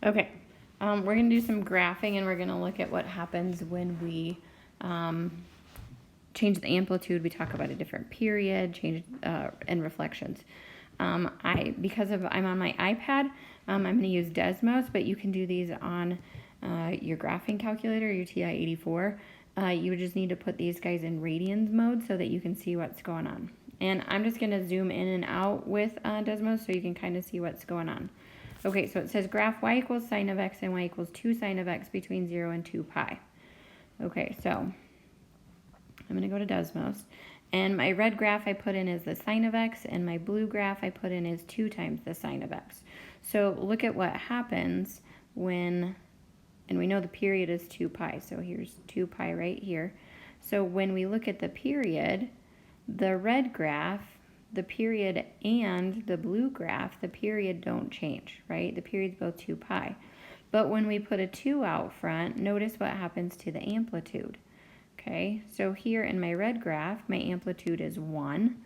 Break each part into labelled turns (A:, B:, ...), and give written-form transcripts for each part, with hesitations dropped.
A: Okay, we're going to do some graphing, and we're going to look at what happens when we change the amplitude. We talk about a different period, change and reflections. Because I'm on my iPad, I'm going to use Desmos, but you can do these on your graphing calculator, your TI-84. You would just need to put these guys in radians mode so that you can see what's going on. And I'm just going to zoom in and out with Desmos so you can kind of see what's going on. Okay, so it says graph y equals sine of x and y equals 2 sine of x between 0 and 2 pi. Okay, so I'm going to go to Desmos. And my red graph I put in is the sine of x, and my blue graph I put in is 2 times the sine of x. So look at what happens when, and we know the period is 2 pi, so here's 2 pi right here. So when we look at the period, the red graph, the period, and the blue graph, the period don't change, right? The period's both 2 pi. But when we put a 2 out front, notice what happens to the amplitude. Okay, so here in my red graph, my amplitude is 1,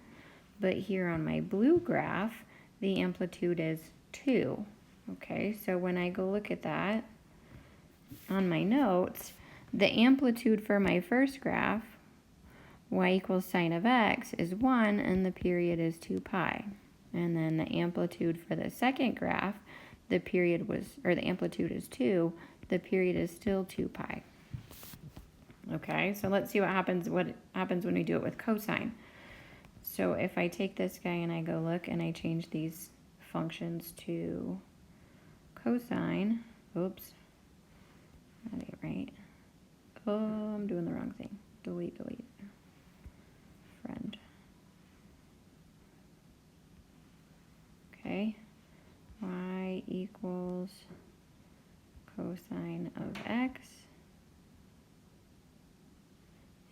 A: but here on my blue graph, the amplitude is 2. Okay, so when I go look at that on my notes, the amplitude for my first graph, y equals sine of x, is 1, and the period is 2 pi. And then the amplitude for the second graph, the period was, or the amplitude is 2, the period is still 2 pi. Okay, so let's see what happens when we do it with cosine. So if I take this guy and I go look and I change these functions to cosine, oops, that ain't right. Oh, I'm doing the wrong thing. Delete. Friend. Okay, y equals cosine of x,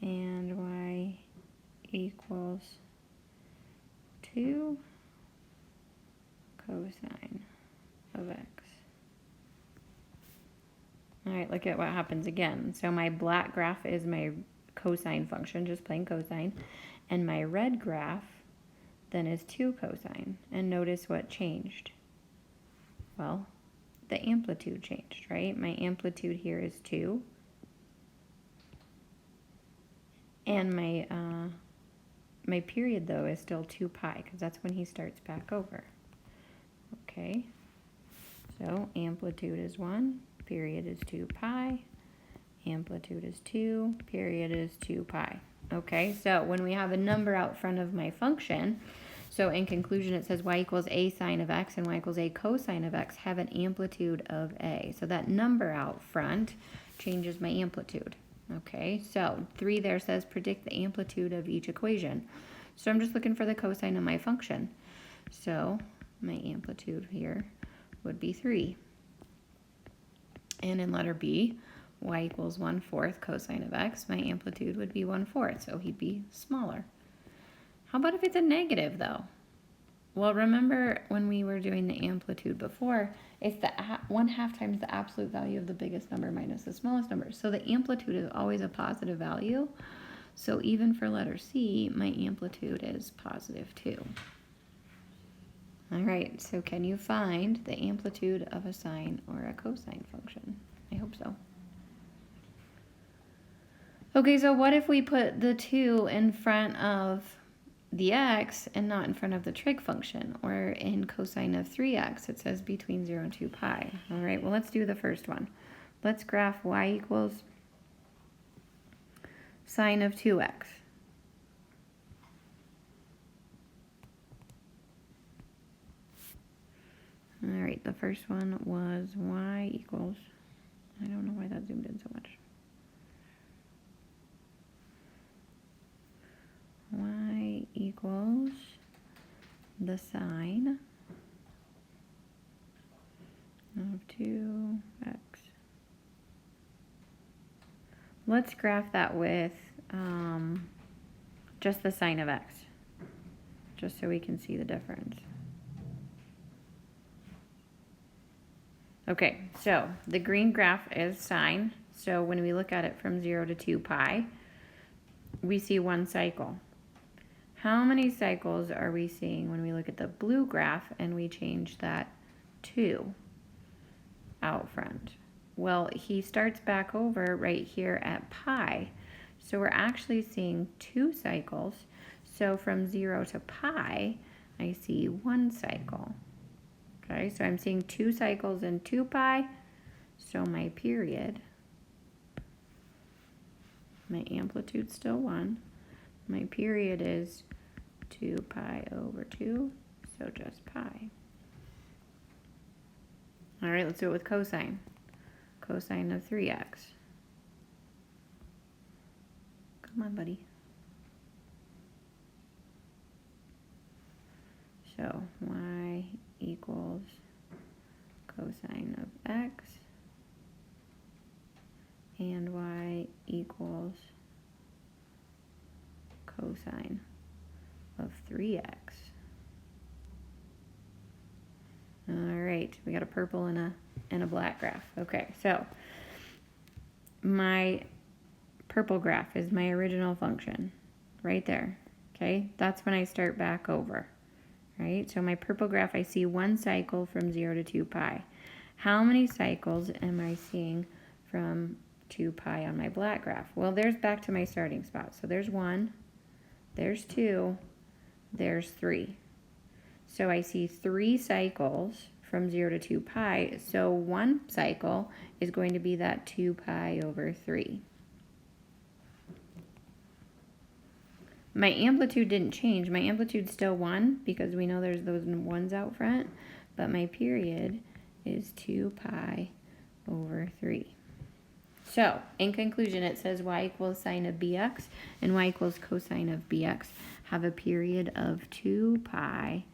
A: and y equals 2 cosine of x. All right, look at what happens again. So my black graph is my cosine function, just plain cosine, and my red graph then is 2 cosine. And notice what changed. Well, the amplitude changed, right? My amplitude here is 2. And my period, though, is still 2 pi, because that's when he starts back over. Okay, so amplitude is 1, period is 2 pi, amplitude is 2, period is 2 pi. Okay, so when we have a number out front of my function, so in conclusion it says y equals a sine of x and y equals a cosine of x have an amplitude of a. So that number out front changes my amplitude. Okay, so 3 there says predict the amplitude of each equation. So I'm just looking for the cosine of my function. So my amplitude here would be 3. And in letter B, y equals 1/4 cosine of x, my amplitude would be 1/4, so he'd be smaller. How about if it's a negative, though? Well, remember when we were doing the amplitude before, it's the 1/2 times the absolute value of the biggest number minus the smallest number. So the amplitude is always a positive value. So even for letter C, my amplitude is positive 2. All right, so can you find the amplitude of a sine or a cosine function? I hope so. Okay, so what if we put the 2 in front of the x and not in front of the trig function, or in cosine of 3x, it says between 0 and 2 pi. All right, well, let's do the first one. Let's graph y equals sine of 2x. All right, the first one was y equals, I don't know why that zoomed in so much. Y equals the sine of 2x. Let's graph that with just the sine of x, just so we can see the difference. Okay, so the green graph is sine. So when we look at it from 0 to 2 pi, we see 1 cycle. How many cycles are we seeing when we look at the blue graph and we change that to? out front. Well, he starts back over right here at pi. So we're actually seeing 2 cycles. So from 0 to pi, I see 1 cycle. Okay, so I'm seeing 2 cycles in 2 pi. So my period, my amplitude's still 1. My period is 2 pi over 2, so just pi. All right, let's do it with cosine. Cosine of 3x. Come on, buddy. So y equals cosine of x, and y equals cosine of 3x. All right, we got a purple and a black graph. Okay, so my purple graph is my original function right there. Okay, that's when I start back over. Right, so my purple graph, I see 1 cycle from 0 to 2 pi. How many cycles am I seeing from 2 pi on my black graph? Well, there's back to my starting spot. So there's 1, there's 2, there's 3. So I see 3 cycles from 0 to 2 pi. So 1 cycle is going to be that 2 pi over 3. My amplitude didn't change. My amplitude's still 1 because we know there's those 1s out front. But my period is 2 pi over 3. So, in conclusion, it says y equals sine of bx and y equals cosine of bx have a period of 2 pi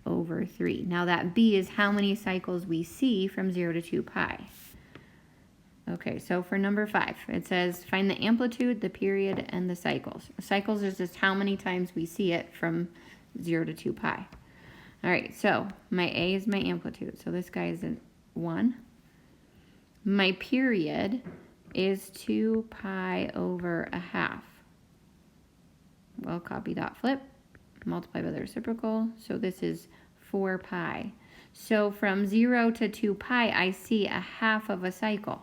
A: over 3. Now that b is how many cycles we see from 0 to 2 pi. Okay, so for number 5, it says find the amplitude, the period, and the cycles. Cycles is just how many times we see it from 0 to 2 pi. All right, so my A is my amplitude. So this guy is a 1. My period is 2 pi over a half. Well, copy dot flip, multiply by the reciprocal. So this is 4 pi. So from 0 to 2 pi, I see a half of a cycle.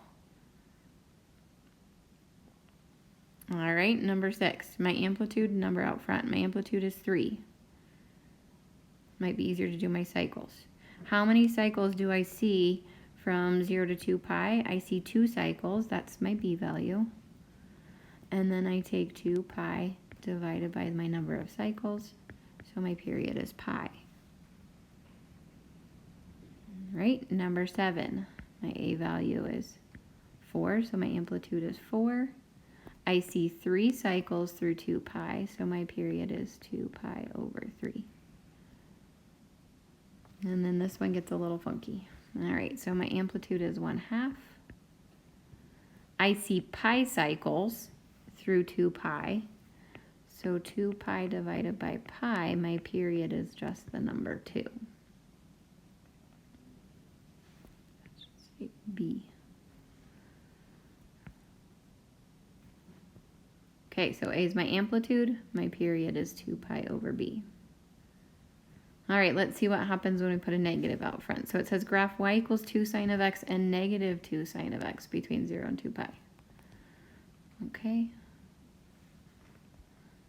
A: All right, number 6, my amplitude number out front. My amplitude is 3. Might be easier to do my cycles. How many cycles do I see from 0 to 2 pi? I see 2 cycles. That's my b value. And then I take 2 pi divided by my number of cycles. So my period is pi. All right, number 7, my a value is 4. So my amplitude is 4. I see 3 cycles through 2 pi, so my period is 2 pi over 3. And then this one gets a little funky. All right, so my amplitude is 1/2. I see pi cycles through 2 pi, so 2 pi divided by pi, my period is just the number 2. Let's say B. Okay, so A is my amplitude, my period is 2 pi over B. All right, let's see what happens when we put a negative out front. So it says graph y equals 2 sine of x and negative 2 sine of x between 0 and 2 pi. Okay.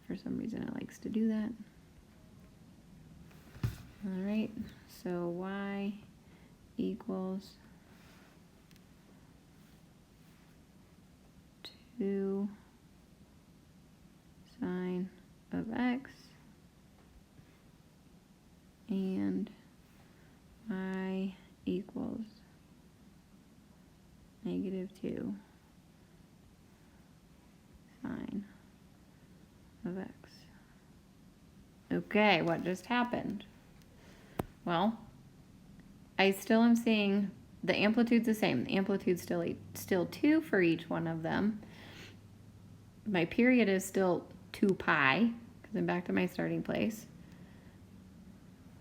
A: For some reason it likes to do that. All right, so y equals 2 sine of x and y equals negative 2 sine of x. Okay, what just happened? Well, I still am seeing the amplitude's the same. The amplitude's still 2 for each one of them. My period is still 2 pi, because I'm back to my starting place.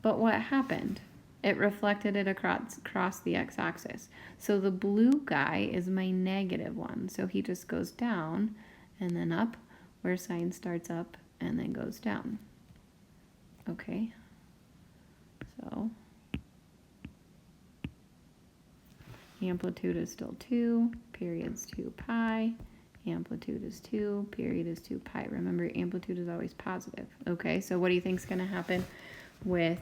A: But what happened? It reflected it across the x-axis. So the blue guy is my negative one. So he just goes down and then up, where sine starts up and then goes down. Okay. So Amplitude is still 2, period's 2 pi, amplitude is 2, period is 2 pi. Remember, amplitude is always positive. Okay, so what do you think is going to happen with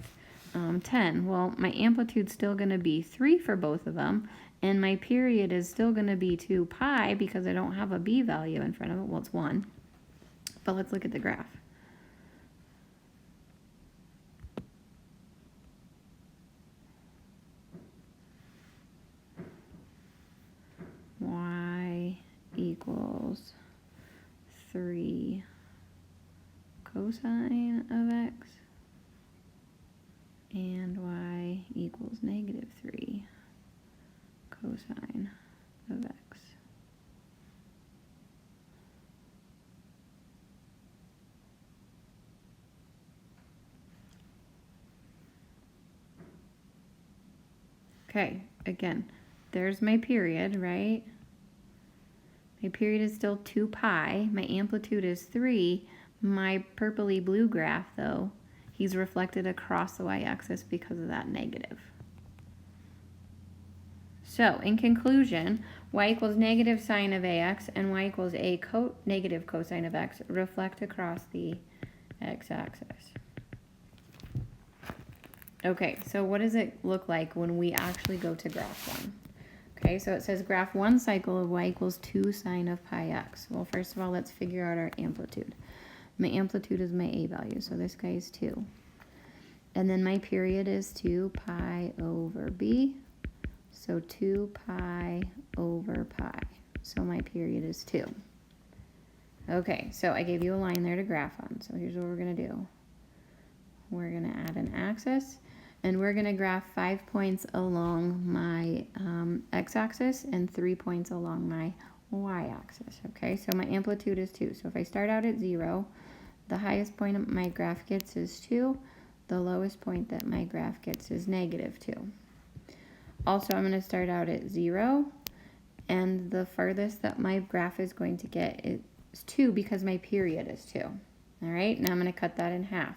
A: 10? Well, my amplitude's still going to be 3 for both of them, and my period is still going to be 2 pi because I don't have a b value in front of it. Well, it's 1. But let's look at the graph. Y equals 3 cosine of x, and y equals negative 3 cosine of x. Okay, again, there's my period, right? My period is still 2 pi. My amplitude is 3. My purpley blue graph, though, he's reflected across the y-axis because of that negative. So, in conclusion, y equals negative sine of ax and y equals a negative cosine of x reflect across the x-axis. Okay, so what does it look like when we actually go to graph 1? Okay, so it says graph 1 cycle of y equals 2 sine of pi x. Well, first of all, let's figure out our amplitude. My amplitude is my a value, so this guy is 2. And then my period is 2 pi over b, so 2 pi over pi. So my period is 2. Okay, so I gave you a line there to graph on, so here's what we're going to do. We're going to add an axis, and we're going to graph 5 points along my x-axis and 3 points along my y-axis. Okay, so my amplitude is 2. So if I start out at 0, the highest point my graph gets is 2. The lowest point that my graph gets is negative 2. Also, I'm going to start out at 0, and the farthest that my graph is going to get is 2 because my period is 2. All right, now I'm going to cut that in half.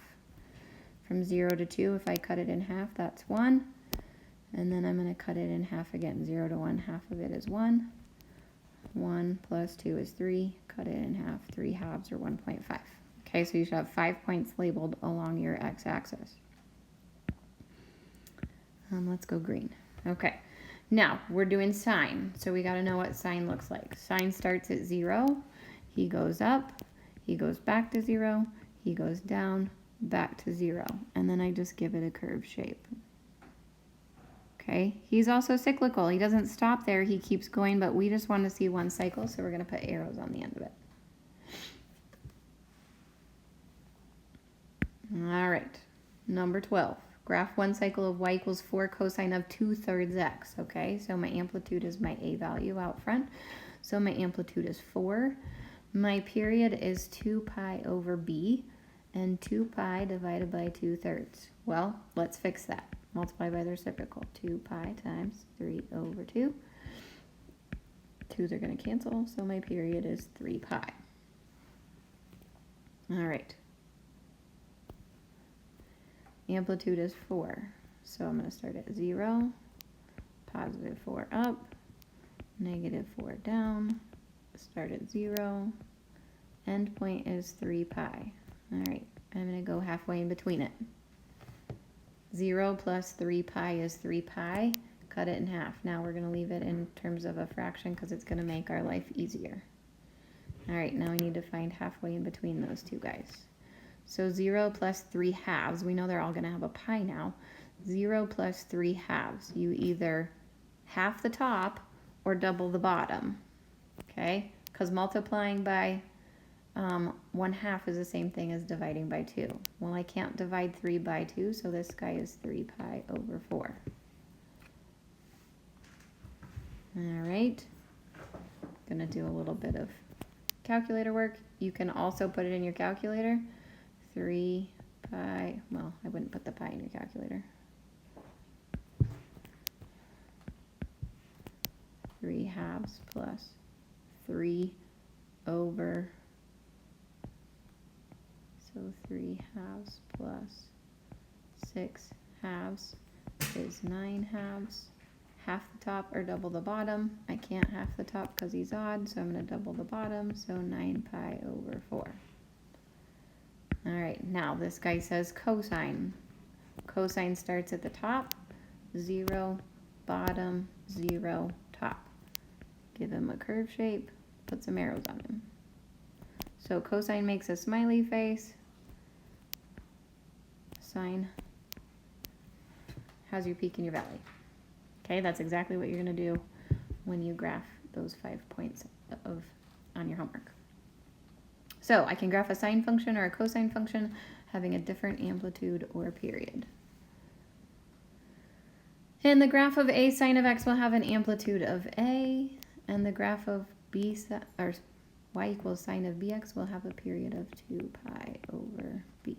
A: From 0 to 2, if I cut it in half, that's 1. And then I'm going to cut it in half again. 0 to 1, half of it is 1. 1 plus 2 is 3. Cut it in half. 3 halves are 1.5. Okay, so you should have 5 points labeled along your x-axis. Let's go green. Okay, now we're doing sine. So we got to know what sine looks like. Sine starts at 0. He goes up. He goes back to 0. He goes down. Back to 0, and then I just give it a curved shape. Okay, he's also cyclical. He doesn't stop there, he keeps going, but we just want to see one cycle, so we're going to put arrows on the end of it. All right, number 12. Graph 1 cycle of y equals 4 cosine of 2/3 x. Okay, so my amplitude is my a value out front. So my amplitude is 4. My period is 2 pi over b. And 2 pi divided by 2/3. Well, let's fix that. Multiply by the reciprocal. 2 pi times 3 over 2. 2's are going to cancel, so my period is 3 pi. All right. Amplitude is 4. So I'm going to start at 0, positive 4 up, negative 4 down, start at 0, end point is 3 pi. All right, I'm going to go halfway in between it. 0 plus 3 pi is 3 pi. Cut it in half. Now we're going to leave it in terms of a fraction because it's going to make our life easier. All right, now we need to find halfway in between those two guys. So 0 plus 3 halves. We know they're all going to have a pi now. 0 plus 3 halves. You either half the top or double the bottom. Okay? Because multiplying by 1/2 is the same thing as dividing by 2. Well, I can't divide 3 by 2, so this guy is 3 pi over 4. All right. Gonna do a little bit of calculator work. You can also put it in your calculator. 3 pi, well, I wouldn't put the pi in your calculator. 3 halves plus 3 over, so 3 halves plus 6 halves is 9 halves. half the top or double the bottom. I can't half the top because he's odd, so I'm going to double the bottom, so 9 pi over 4. All right, now this guy says cosine. Cosine starts at the top, 0, bottom, 0, top. Give him a curve shape, put some arrows on him. So cosine makes a smiley face. Sine has your peak and your valley. Okay, that's exactly what you're going to do when you graph those 5 points on your homework. So I can graph a sine function or a cosine function having a different amplitude or period. And the graph of a sine of x will have an amplitude of a, and the graph of y equals sine of bx will have a period of 2 pi over b.